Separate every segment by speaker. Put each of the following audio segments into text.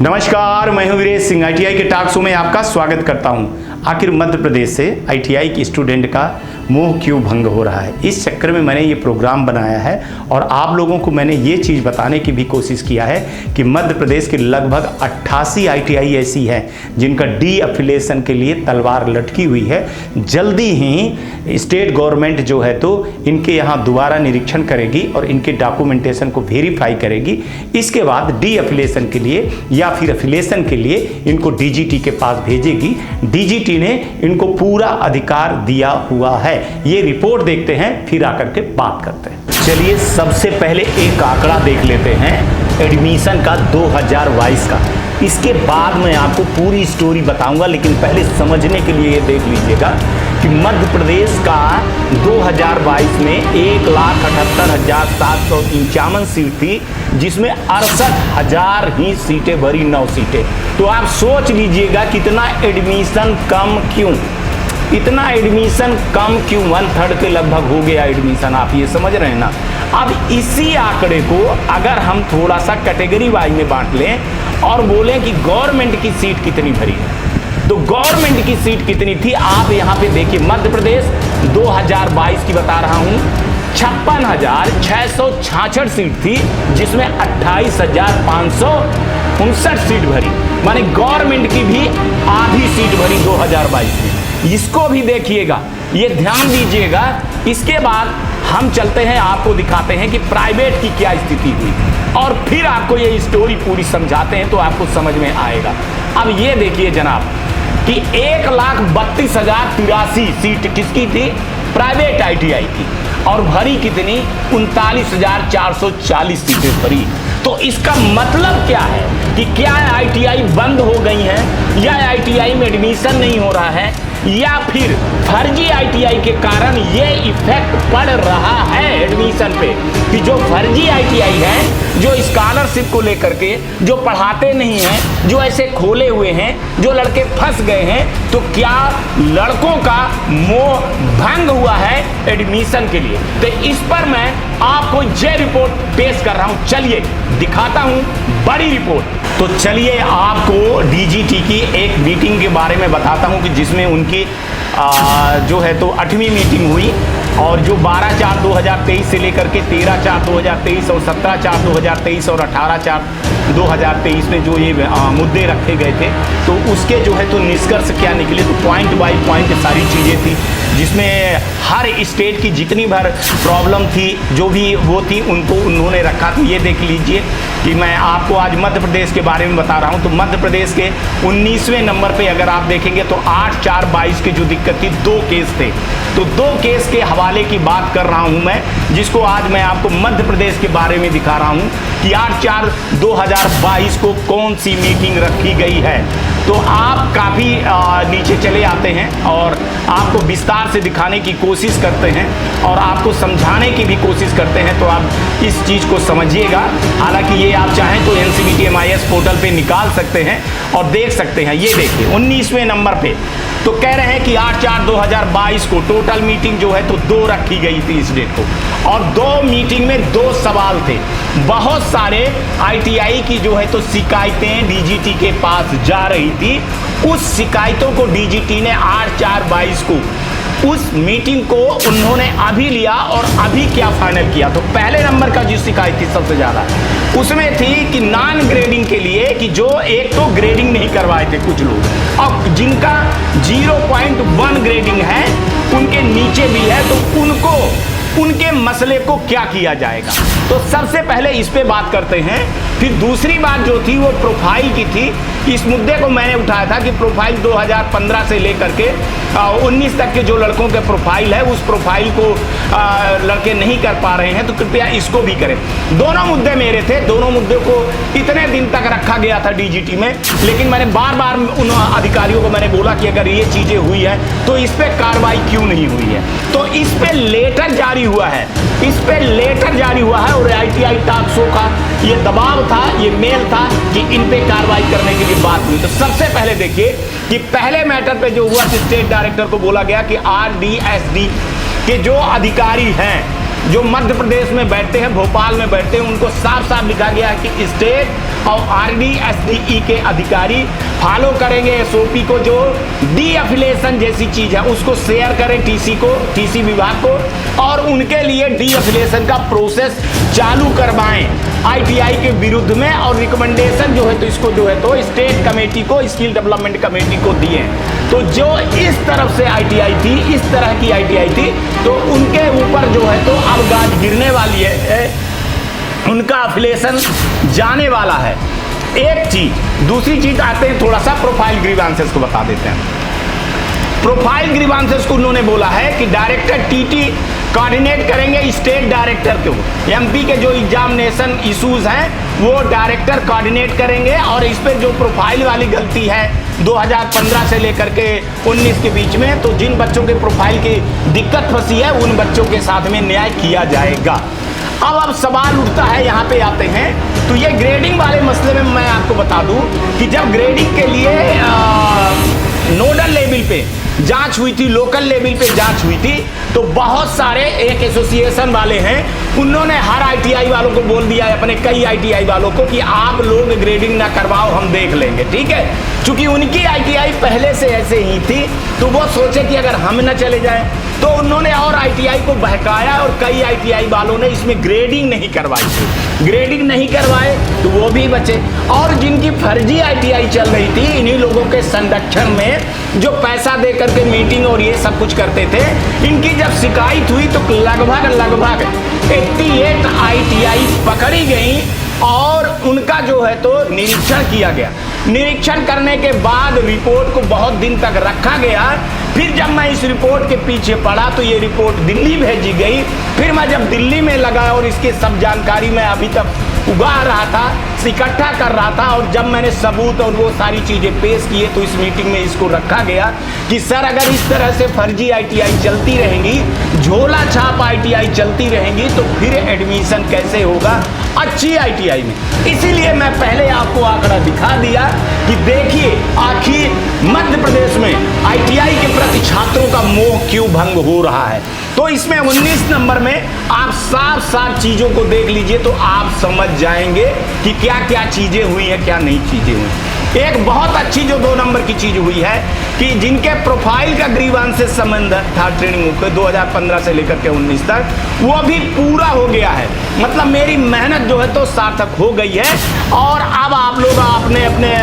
Speaker 1: नमस्कार, मैं हूं वीरेश सिंह। आईटीआई के टॉक शो में आपका स्वागत करता हूं। आखिर मध्य प्रदेश से आईटीआई की स्टूडेंट का मोह क्यों भंग हो रहा है, इस चक्कर में मैंने ये प्रोग्राम बनाया है और आप लोगों को मैंने ये चीज़ बताने की भी कोशिश किया है कि मध्य प्रदेश के लगभग 88 आईटीआई ऐसी हैं जिनका डी एफिलिएशन के लिए तलवार लटकी हुई है। जल्दी ही स्टेट गवर्नमेंट जो है तो इनके यहाँ दोबारा निरीक्षण करेगी और इनके डॉक्यूमेंटेशन को वेरीफाई करेगी। इसके बाद डी एफिलिएशन के लिए या फिर एफिलिएशन के लिए इनको डीजीटी के पास भेजेगी। डीजीटी ने इनको पूरा अधिकार दिया हुआ है। ये रिपोर्ट देखते हैं, फिर आकर के बात करते हैं। चलिए सबसे पहले एक आंकड़ा देख लेते हैं एडमिशन का 2022 का। इसके बाद मैं आपको पूरी स्टोरी बताऊंगा, लेकिन पहले समझने के लिए ये देख लीजिएगा कि मध्य प्रदेश का 2022 में 1,78,751 सीट थी, जिसमें 68,000 ही सीटें भरी, 9 सीटें। तो आप सोच लीजिएगा कितना एडमिशन कम क्यों, इतना एडमिशन कम क्यों, 1/3 के लगभग हो गया एडमिशन। आप ये समझ रहे हैं ना। अब इसी आंकड़े को अगर हम थोड़ा सा कैटेगरी वाइज में बांट लें और बोलें कि गवर्नमेंट की सीट कितनी भरी है, तो गवर्नमेंट की सीट कितनी थी आप यहाँ पे देखिए। मध्य प्रदेश 2022 की बता रहा हूँ, 56,666 सीट थी, जिसमें 28,559 सीट भरी, माने गवर्नमेंट की भी आधी सीट भरी 2022 में। इसको भी देखिएगा, ये ध्यान दीजिएगा। इसके बाद हम चलते हैं, आपको दिखाते हैं कि प्राइवेट की क्या स्थिति हुई और फिर आपको ये स्टोरी पूरी समझाते हैं तो आपको समझ में आएगा। अब ये देखिए जनाब कि 1,32,083 सीट किसकी थी, प्राइवेट आईटीआई की, और भरी कितनी, 39,440 सीटें भरी। तो इसका मतलब क्या है कि क्या आईटीआई बंद हो गई हैं, या आईटीआई में एडमिशन नहीं हो रहा है, या फिर फर्जी आईटीआई के कारण ये इफेक्ट पड़ रहा है एडमिशन पे कि जो फर्जी आईटीआई है, जो स्कॉलरशिप को लेकर के जो पढ़ाते नहीं हैं, जो ऐसे खोले हुए हैं, जो लड़के फंस गए हैं, तो क्या लड़कों का मोह भंग हुआ है एडमिशन के लिए। तो इस पर मैं आपको ये रिपोर्ट पेश कर रहा हूं। चलिए दिखाता हूं बड़ी रिपोर्ट। तो चलिए आपको डीजीटी की एक मीटिंग के बारे में बताता हूं कि जिसमें उनकी जो है तो 8वीं मीटिंग हुई, और जो 12/4/2023 से लेकर के 13/4/2023 और 17/4/2023 और 18/4/2023 में जो ये मुद्दे रखे गए थे, तो उसके जो है तो निष्कर्ष क्या निकले, तो पॉइंट बाय पॉइंट सारी चीज़ें थी, जिसमें हर स्टेट की जितनी भर प्रॉब्लम थी, जो भी वो थी, उनको उन्होंने रखा। तो ये देख लीजिए कि मैं आपको आज मध्य प्रदेश के बारे में बता रहा हूँ। तो मध्य प्रदेश के 19वें नंबर पे अगर आप देखेंगे तो 8/4/22 की जो दिक्कत थी, 2 केस थे। तो 2 केस के हवाले की बात कर रहा हूँ मैं, जिसको आज मैं आपको मध्य प्रदेश के बारे में दिखा रहा हूँ कि 8/4/2022 को कौन सी मीटिंग रखी गई है। तो आप काफ़ी नीचे चले आते हैं और आपको विस्तार से दिखाने की कोशिश करते हैं और आपको समझाने की भी कोशिश करते हैं, तो आप इस चीज़ को समझिएगा। हालांकि ये आप चाहें तो NCVT MIS पोर्टल पे निकाल सकते हैं और देख सकते हैं। ये देखिए 19वें नंबर पे तो कह रहे हैं कि 8/4/2022 को टोटल मीटिंग जो है तो 2 रखी गई थी इस डेट को, और 2 मीटिंग में 2 सवाल थे। बहुत सारे आईटीआई की जो है तो शिकायतें डीजीटी के पास जा रही थी। उस शिकायतों को डीजीटी ने 8/4/22 को उस मीटिंग को उन्होंने अभी लिया और अभी क्या फाइनल किया। तो पहले नंबर का जो शिकायत थी सबसे ज़्यादा, उसमें थी कि नॉन ग्रेडिंग के लिए कि जो एक तो ग्रेडिंग नहीं करवाए थे कुछ लोग, और जिनका 0.1 ग्रेडिंग है, उनके नीचे भी है, तो उनको उनके मसले को क्या किया जाएगा। तो सबसे पहले इस पे बात करते हैं। फिर दूसरी बात जो थी वो प्रोफाइल की थी। इस मुद्दे को मैंने उठाया था कि प्रोफाइल 2015 से लेकर के 19 तक के जो लड़कों के प्रोफाइल है, उस प्रोफाइल को लड़के नहीं कर पा रहे हैं, तो कृपया इसको भी करें। दोनों मुद्दे मेरे थे, दोनों मुद्दों को इतने दिन तक रखा गया था डीजीटी में, लेकिन मैंने बार बार उन अधिकारियों को मैंने बोला कि अगर ये चीज़ें हुई है तो इस पर कार्रवाई क्यों नहीं हुई है। तो इस पर लेटर जारी हुआ है, इस पे लेटर जारी हुआ है, और आईटीआई टॉक शो का ये दबाव था, ये मेल था कि इन पे कार्रवाई करने के लिए बात हुई। तो सबसे पहले देखिए कि पहले मैटर पे जो हुआ, स्टेट डायरेक्टर को बोला गया कि आरडीएसडी के जो अधिकारी हैं जो मध्य प्रदेश में बैठते हैं, भोपाल में बैठते हैं, उनको साफ साफ लिखा गया है कि स्टेट और RDSDE के अधिकारी फॉलो करेंगे SOP को। जो डी एफिलिएशन जैसी चीज है उसको शेयर करें TC विभाग को, और उनके लिए डी एफिलिएशन का प्रोसेस चालू करवाएं ITI के विरुद्ध में, और रिकमेंडेशन जो है तो इसको जो है तो स्टेट कमेटी को, स्किल डेवलपमेंट कमेटी को दिए। तो जो इस तरफ से ITI थी, इस तरह की ITI थी, तो उनके ऊपर जो है तो अब गाज गिरने वाली है, उनका एफिलिएशन जाने वाला है। एक चीज, दूसरी चीज आते हैं थोड़ा सा प्रोफाइल ग्रीवांसेस को बता देते हैं। प्रोफाइल ग्रीवांसेस को उन्होंने बोला है कि डायरेक्टर TT कोऑर्डिनेट करेंगे स्टेट डायरेक्टर को। MP के जो एग्जामिनेशन इश्यूज हैं वो डायरेक्टर कोऑर्डिनेट करेंगे, और इस पे जो प्रोफाइल वाली गलती है 2015 से लेकर के 19 के बीच में, तो जिन बच्चों के प्रोफाइल की दिक्कत फंसी है उन बच्चों के साथ में न्याय किया जाएगा। अब सवाल उठता है, यहाँ पे आते हैं तो ये ग्रेडिंग वाले मसले में मैं आपको बता दूं कि जब ग्रेडिंग के लिए नोडल लेवल पे जांच हुई थी, लोकल लेवल पे जांच हुई थी, तो बहुत सारे एक एसोसिएशन वाले हैं, उन्होंने हर ITI वालों को बोल दिया है, अपने कई ITI वालों को, कि आप लोग ग्रेडिंग ना करवाओ, हम देख लेंगे, ठीक है। चूंकि उनकी ITI पहले से ऐसे ही थी, तो वो सोचे कि अगर हम न चले जाएं, तो उन्होंने और ITI को बहकाया, और कई ITI वालों ने इसमें ग्रेडिंग नहीं करवाई थी। ग्रेडिंग नहीं करवाए तो वो भी बचे, और जिनकी फर्जी ITI चल रही थी, इन्हीं लोगों के संरक्षण में जो पैसा दे करके मीटिंग और ये सब कुछ करते थे, इनकी जब शिकायत हुई तो लगभग 88 ITI पकड़ी गई, और उनका जो है तो निरीक्षण किया गया। निरीक्षण करने के बाद रिपोर्ट को बहुत दिन तक रखा गया। फिर जब मैं इस रिपोर्ट के पीछे पड़ा तो ये रिपोर्ट दिल्ली भेजी गई। फिर मैं जब दिल्ली में लगा और इसके सब जानकारी मैं अभी तक उगा रहा था, इकट्ठा कर रहा था, और जब मैंने सबूत और वो सारी चीज़ें पेश किए तो इस मीटिंग में इसको रखा गया कि सर अगर इस तरह से फर्जी ITI चलती रहेंगी, झोला छाप ITI चलती रहेंगी, तो फिर एडमिशन कैसे होगा अच्छी ITI में। इसीलिए मैं पहले आपको आंकड़ा दिखा दिया कि देखिए आखिर मध्य प्रदेश में ITI के प्रति छात्रों का मोह क्यों भंग हो रहा है। तो इसमें 19 नंबर में आप साफ साफ चीजों को देख लीजिए तो आप समझ जाएंगे कि क्या क्या चीजें हुई हैं, क्या नई चीजें हुई। एक बहुत अच्छी जो 2 नंबर की चीज हुई है कि जिनके प्रोफाइल का ग्रीवांस से संबंध था ट्रेनिंग को 2015 से लेकर के 19 तक, वो भी पूरा हो गया है। मतलब मेरी मेहनत जो है तो सार्थक हो गई है, और अब आप लोग अपने अपने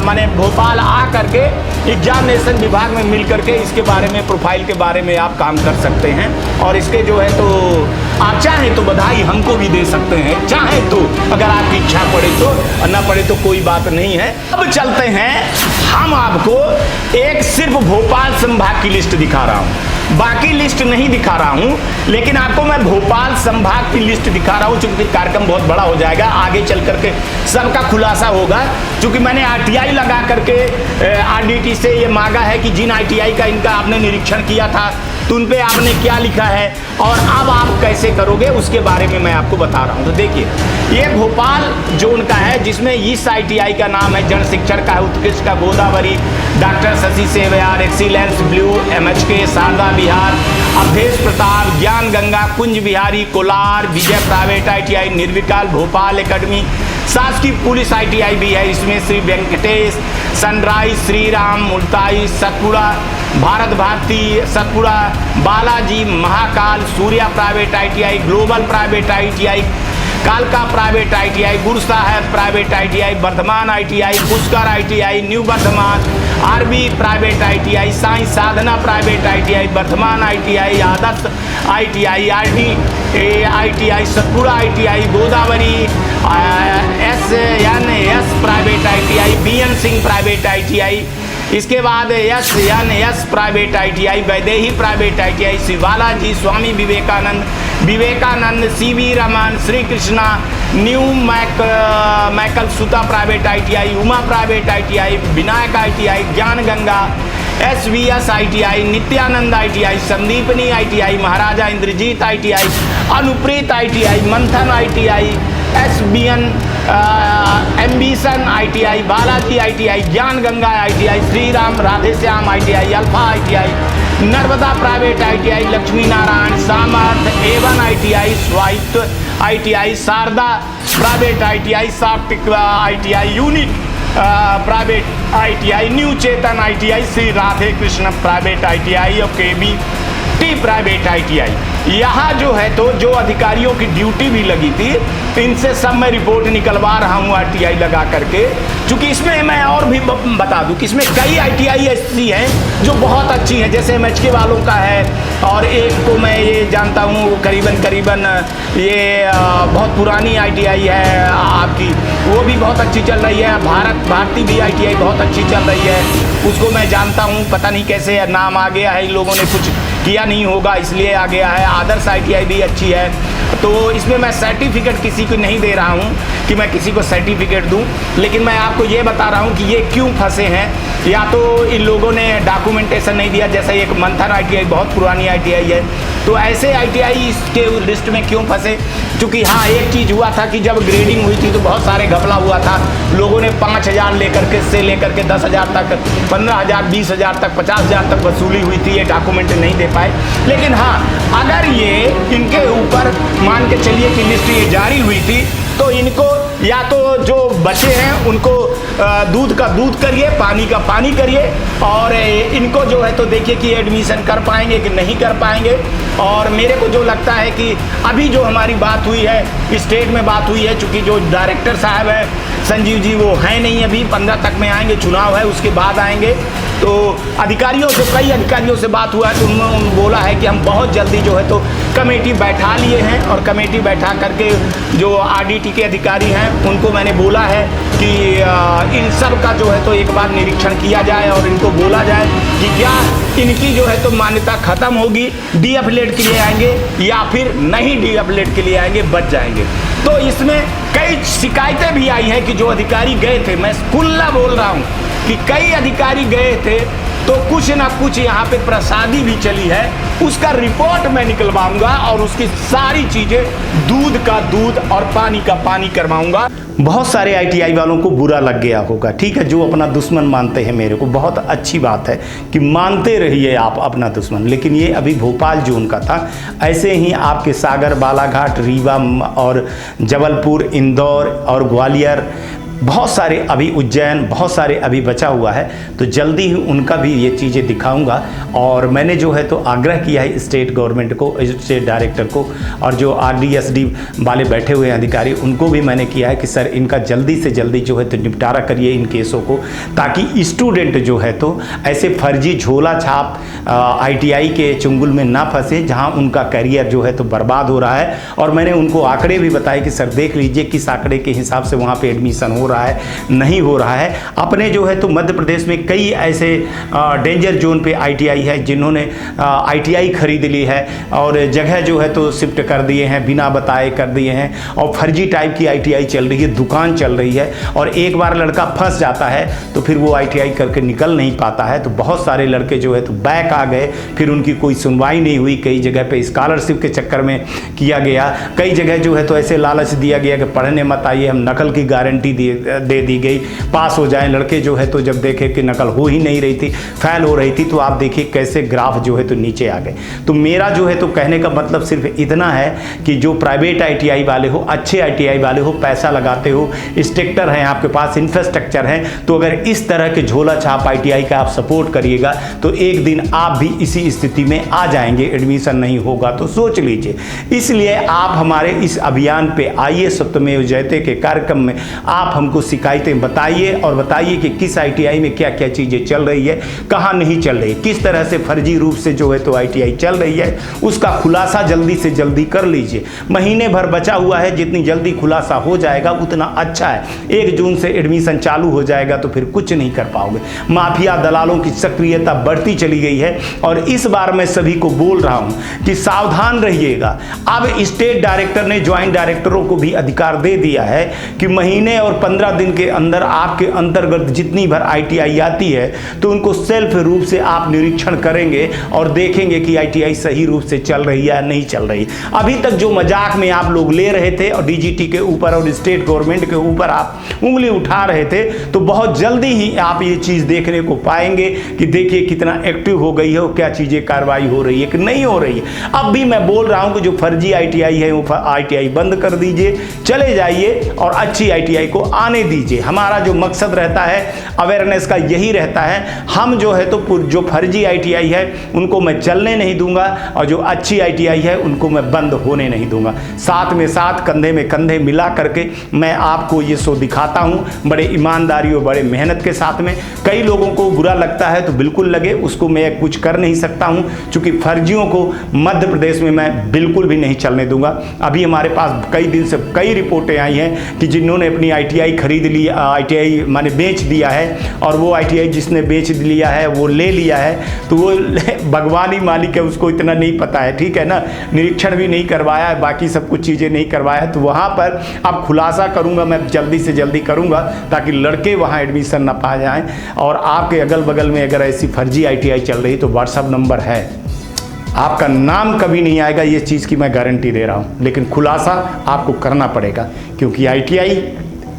Speaker 1: माने भोपाल आ करके एग्जामिनेशन विभाग में मिल करके इसके बारे में, प्रोफाइल के बारे में आप काम कर सकते हैं, और इसके जो है तो आप चाहें तो बधाई हमको भी दे सकते हैं, चाहें तो, अगर आपकी इच्छा पड़े तो, और ना पड़े तो कोई बात नहीं है। अब चलते हैं, हम आपको एक सिर्फ भोपाल संभाग की लिस्ट दिखा रहा हूं, बाकी लिस्ट नहीं दिखा रहा हूं, लेकिन आपको मैं भोपाल संभाग की लिस्ट दिखा रहा हूं, चूंकि कार्यक्रम बहुत बड़ा हो जाएगा, आगे चल करके सबका खुलासा होगा। चूंकि मैंने RTI लगा करके RDT से ये मांगा है कि जिन ITI का इनका आपने निरीक्षण किया था तो उन पे आपने क्या लिखा है और अब आप कैसे करोगे उसके बारे में मैं आपको बता रहा हूं। तो देखिए, ये भोपाल जो उनका है, जिसमें इस ITI का नाम है जन शिक्षण का उत्कृष्ट का Godavari, doctor Shashi Sevayar, excellence blue, MHK, Sharda Vihar, Awadhesh Pratap, Gyan Ganga, Kunj Bihari, Kolar, Vijay private ITI, Nirvikalp, Bhopal academy, शासकीय पुलिस ITI भी है इसमें, Shri Venkatesh, sunrise, Shri Ram, Multai, Satpura, Bharat Bharati, Satpura, Balaji, Mahakal, Surya private ITI, global private ITI, कालका private ITI, Guru Sahab private ITI, Vardhman ITI, Pushkar ITI, new Vardhman, RB private ITI, Sai Sadhana private ITI, Vardhman ITI, Adarsh ITI, RD ITI, Satpura ITI, Godavari, SNS private ITI, BN Singh private ITI, इसके बाद SNS private ITI, Vaidehi private ITI, Shri Balaji, Swami Vivekananda, CV Raman, Shri Krishna, new Maikal Suta private ITI, Uma private ITI, Vinayak ITI, Gyan Ganga, SVS ITI, Nityanand ITI, Sandipani ITI, Maharaja Indrajit ITI, Anupreet ITI, Manthan ITI, SBN ambition ITI, Balaji ITI, Gyan Ganga ITI, Shri Ram Radheshyam ITI, alpha ITI, Narmada private ITI, Lakshmi Narayan, Samarth, A1 ITI, स्वायत्त ITI, Sharda private ITI, Satvik ITI, unique private ITI, new Chetan ITI, Shri Radhe Krishna private ITI और KBT private ITI। यहाँ जो है तो जो अधिकारियों की duty भी लगी थी, इनसे सब मैं रिपोर्ट निकलवा रहा हूँ RTI लगा करके। चूँकि इसमें मैं और भी बता दूँ कि इसमें कई ITI ऐसी हैं जो बहुत अच्छी हैं, जैसे MHK वालों का है, और एक को मैं ये जानता हूँ करीबन ये बहुत पुरानी ITI है आपकी, वो भी बहुत अच्छी चल रही है। भारती भी ITI बहुत अच्छी चल रही है, उसको मैं जानता हूँ, पता नहीं कैसे नाम आ गया है, इन लोगों ने कुछ किया नहीं होगा इसलिए आ गया है। आदर्श ITI भी अच्छी है। तो इसमें मैं सर्टिफिकेट किसी को नहीं दे रहा हूँ कि मैं किसी को सर्टिफिकेट दूं, लेकिन मैं आपको ये बता रहा हूँ कि ये क्यों फंसे हैं। या तो इन लोगों ने डॉक्यूमेंटेशन नहीं दिया, जैसे एक मंथन ITI बहुत पुरानी ITI है, तो ऐसे ITI इसके लिस्ट में क्यों फंसे। क्योंकि हाँ, एक चीज़ हुआ था कि जब ग्रेडिंग हुई थी तो बहुत सारे घपला हुआ था, लोगों ने 5,000 लेकर के 10,000 तक, 15,000, 20,000 तक, 50,000 तक वसूली हुई थी, ये डॉक्यूमेंट नहीं दे पाए। लेकिन हाँ, अगर ये इनके ऊपर मान के चलिए कि लिस्ट ये जारी हुई थी, तो इनको या तो जो बचे हैं उनको दूध का दूध करिए, पानी का पानी करिए, और इनको जो है तो देखिए कि एडमिशन कर पाएंगे कि नहीं कर पाएंगे। और मेरे को जो लगता है कि अभी जो हमारी बात हुई है, स्टेट में बात हुई है, चूँकि जो डायरेक्टर साहब है संजीव जी वो हैं नहीं, अभी 15 तक में आएंगे, चुनाव है उसके बाद आएंगे। तो अधिकारियों से, कई अधिकारियों से बात हुआ है तो उन्होंने बोला है कि हम बहुत जल्दी जो है तो कमेटी बैठा लिए हैं, और कमेटी बैठा करके जो RDT के अधिकारी हैं उनको मैंने बोला है कि इन सब का जो है तो एक बार निरीक्षण किया जाए और इनको बोला जाए कि क्या इनकी जो है तो मान्यता खत्म होगी, DFLED के लिए आएंगे या फिर नहीं DFLED के लिए आएंगे, बच जाएंगे। तो इसमें कई शिकायतें भी आई हैं कि जो अधिकारी गए थे, मैं खुला बोल रहा हूँ कि कई अधिकारी गए थे तो कुछ ना कुछ यहाँ पे प्रसादी भी चली है, उसका रिपोर्ट मैं निकलवाऊंगा और उसकी सारी चीजें दूध का दूध और पानी का पानी करवाऊंगा। बहुत सारे ITI वालों को बुरा लग गया होगा, ठीक है, जो अपना दुश्मन मानते हैं मेरे को, बहुत अच्छी बात है कि मानते रहिए आप अपना दुश्मन। लेकिन ये अभी भोपाल जोन का था, ऐसे ही आपके सागर, बालाघाट, रीवा और जबलपुर, इंदौर और ग्वालियर, बहुत सारे अभी उज्जैन, बहुत सारे अभी बचा हुआ है। तो जल्दी ही उनका भी ये चीज़ें दिखाऊंगा। और मैंने जो है तो आग्रह किया है स्टेट गवर्नमेंट को, स्टेट डायरेक्टर को, और जो RDSD वाले बैठे हुए हैं अधिकारी, उनको भी मैंने किया है कि सर इनका जल्दी से जल्दी जो है तो निपटारा करिए इन केसों को, ताकि स्टूडेंट जो है तो ऐसे फर्जी झोला छाप ITI के चुंगल में ना फंसे, जहाँ उनका करियर जो है तो बर्बाद हो रहा है। और मैंने उनको आंकड़े भी बताए कि सर देख लीजिए किस आंकड़े के हिसाब से वहाँ पर एडमिशन हो रहा है, नहीं हो रहा है। अपने जो है तो मध्य प्रदेश में कई ऐसे डेंजर जोन पे ITI है जिन्होंने ITI खरीद ली है और जगह जो है तो शिफ्ट कर दिए हैं, बिना बताए कर दिए हैं, और फर्जी टाइप की ITI चल रही है, दुकान चल रही है। और एक बार लड़का फंस जाता है तो फिर वो ITI करके निकल नहीं पाता है। तो बहुत सारे लड़के जो है तो बैक आ गए, फिर उनकी कोई सुनवाई नहीं हुई। कई जगह पे स्कॉलरशिप के चक्कर में किया गया, कई जगह जो है तो ऐसे लालच दिया गया कि पढ़ने मत आइए, हम नकल की गारंटी दे दी गई, पास हो जाएं। लड़के जो है तो जब देखे कि नकल हो ही नहीं रही थी, फेल हो रही थी, तो आप देखिए कैसे ग्राफ जो है तो नीचे आ गए। तो मेरा जो है तो कहने का मतलब सिर्फ इतना है कि जो प्राइवेट ITI वाले हो, अच्छे ITI वाले हो, पैसा लगाते हो, स्ट्रक्चर हैं आपके पास, इंफ्रास्ट्रक्चर है, तो अगर इस तरह के झोला छाप ITI का आप सपोर्ट करिएगा तो एक दिन आप भी इसी स्थिति में आ जाएंगे, एडमिशन नहीं होगा तो सोच लीजिए। इसलिए आप हमारे इस अभियान पे आइए, सत्यमेव जयते के कार्यक्रम में आप हमको शिकायतें बताइए और बताइए कि किस ITI में क्या क्या चीज़ें चल रही है, कहाँ नहीं चल रही, किस तरह से फर्जी रूप से जो है तो ITI चल रही है, उसका खुलासा जल्दी से जल्दी कर लीजिए। महीने भर बचा हुआ है, जितनी जल्दी खुलासा हो जाएगा उतना अच्छा है। 1 जून से एडमिशन चालू हो जाएगा तो फिर कुछ नहीं कर पाओगे। माफिया दलालों की सक्रियता बढ़ती चली गई है और इस बार मैं सभी को बोल रहा हूं कि सावधान रहिएगा। अब स्टेट डायरेक्टर ने ज्वाइंट डायरेक्टरों को भी अधिकार दे दिया है कि महीने और
Speaker 2: 15 दिन के अंदर आपके अंतर्गत जितनी भर ITI आती है तो उनको सेल्फ रूप से आप निरीक्षण करेंगे और देखेंगे कि ITI सही रूप से चल रही है या नहीं चल रही। अभी तक जो मजाक में आप लोग ले रहे थे और DGT के ऊपर और स्टेट गवर्नमेंट के ऊपर आप उंगली उठा रहे थे, तो बहुत जल्दी ही आप ये चीज़ देखने को पाएंगे कि देखिए कितना एक्टिव हो गई है और क्या चीज़ें कार्रवाई हो रही है कि नहीं हो रही है। अब भी मैं बोल रहा हूं कि जो फर्जी ITI है वो ITI बंद कर दीजिए, चले जाइए और अच्छी ITI को आने दीजिए। हमारा जो मकसद रहता है अवेयरनेस का यही रहता है। हम जो है तो जो फर्जी ITI है उनको मैं चलने नहीं दूंगा और जो अच्छी ITI है उनको मैं बंद होने नहीं दूंगा। साथ में साथ कंधे में कंधे मिला करके मैं आपको ये शो दिखाता हूं, बड़े ईमानदारी और बड़े मेहनत के साथ में। कई लोगों को बुरा लगता है तो बिल्कुल लगे, उसको मैं कुछ कर नहीं सकता हूं, क्योंकि फर्जियों को मध्य प्रदेश में मैं बिल्कुल भी नहीं चलने दूंगा। अभी हमारे पास कई दिन से कई रिपोर्टें आई हैं कि जिन्होंने अपनी ITI खरीद ली, ITI माने बेच दिया है, और वो ITI जिसने बेच लिया है वो ले लिया है, तो वो भगवान ही मालिक है, उसको इतना नहीं पता है, ठीक है ना। निरीक्षण भी नहीं करवाया है, बाकी सब कुछ चीज़ें नहीं करवाया है। तो वहाँ पर अब खुलासा करूँगा, मैं जल्दी से जल्दी करूँगा ताकि लड़के वहाँ एडमिशन ना पा जाएँ। और आपके अगल बगल में अगर ऐसी फर्जी ITI चल रही तो व्हाट्सअप नंबर है, आपका नाम कभी नहीं आएगा, ये चीज़ की मैं गारंटी दे रहा हूँ। लेकिन खुलासा आपको करना पड़ेगा, क्योंकि ITI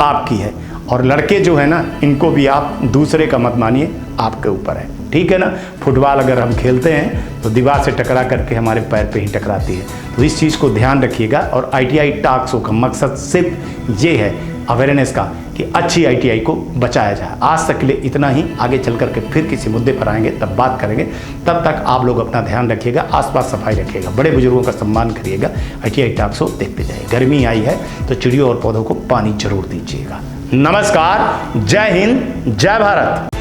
Speaker 2: आपकी है। और लड़के जो है ना, इनको भी आप दूसरे का मत मानिए, आपके ऊपर है, ठीक है ना। फुटबॉल अगर हम खेलते हैं तो दीवार से टकरा करके हमारे पैर पे ही टकराती है, तो इस चीज़ को ध्यान रखिएगा। और ITI टॉक शो का मकसद सिर्फ ये है अवेयरनेस का कि अच्छी ITI को बचाया जाए। आज तक के लिए इतना ही, आगे चल करके फिर किसी मुद्दे पर आएंगे तब बात करेंगे। तब तक आप लोग अपना ध्यान रखिएगा, आसपास सफाई रखिएगा, बड़े बुजुर्गों का सम्मान करिएगा। ITI टॉक शो देखते जाइए। गर्मी आई है तो चिड़ियों और पौधों को पानी जरूर दीजिएगा। नमस्कार, जय हिंद, जय भारत।